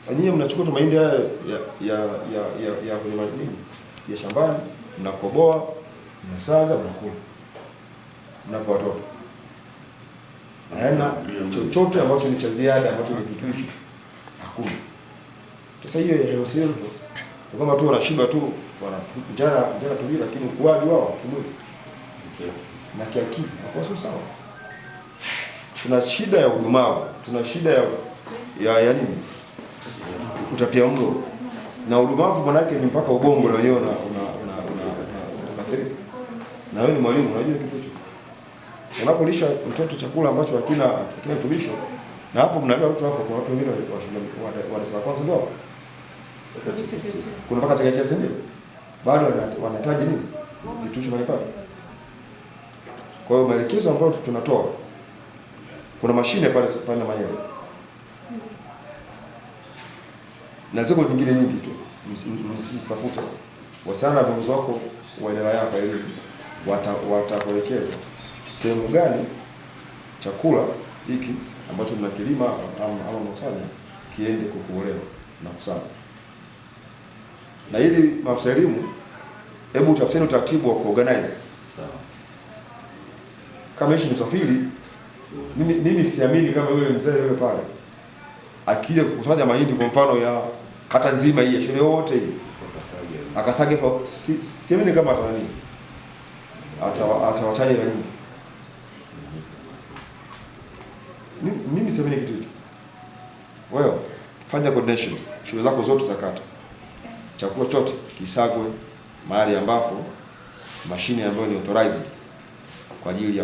Sasa nyinyi mnachukua tu mahindi haya ya kwenye nini? Ya shambani, mnakoboa, mnasaga, mnakula. Mnapa watoto. Haina chochote ambacho ni cha ziada ambacho ni kitu hakuna. Sasa hiyo ya usiri ni kama tu wanashiba tu, wana njana tulia, lakini ukuaji wao kimwili na kiakili hapo sio sawa. Tuna shida ya udumavu, tuna shida ya nini? Utapiamlo. Na udumavu maana yake ni mpaka ubongo na wenyewe unaathirika. Na wewe ni mwalimu unajua kitu hicho. Unapolisha mtoto chakula ambacho hakina virutubisho, na hapo mnalea watu hapo, kwa watu wengine wanasema kwanza ndio kuna mpaka chakechea ndio bado wanahitaji nini virutubisho mbalimbali. Kwa hiyo maelekezo ambayo tunatoa, kuna mashine pale na Mayele na ziko nyingine nyingi tu, msitafute wasana na viongozi wako wa idara yako ili watakuelekeza sehemu gani chakula hiki ambacho mnakilima ama mnafanya kiende kukuolewa na kusana. Na ili maafisa elimu, hebu utafuteni utaratibu wa kuorganize. Kama hishi msafiri, mimi siamini kama yule mzee yule pale akija kukusanya mahindi kwa mfano ya kata nzima hii shule yote hii akasage kwa siamini kama atanani atawachaje na nini. Mimi siamini kitu hicho. Wewe fanya coordination shule zako zote za kata, chakula chote kisagwe mahali ambapo mashine ambayo ni authorized kwa ajili ya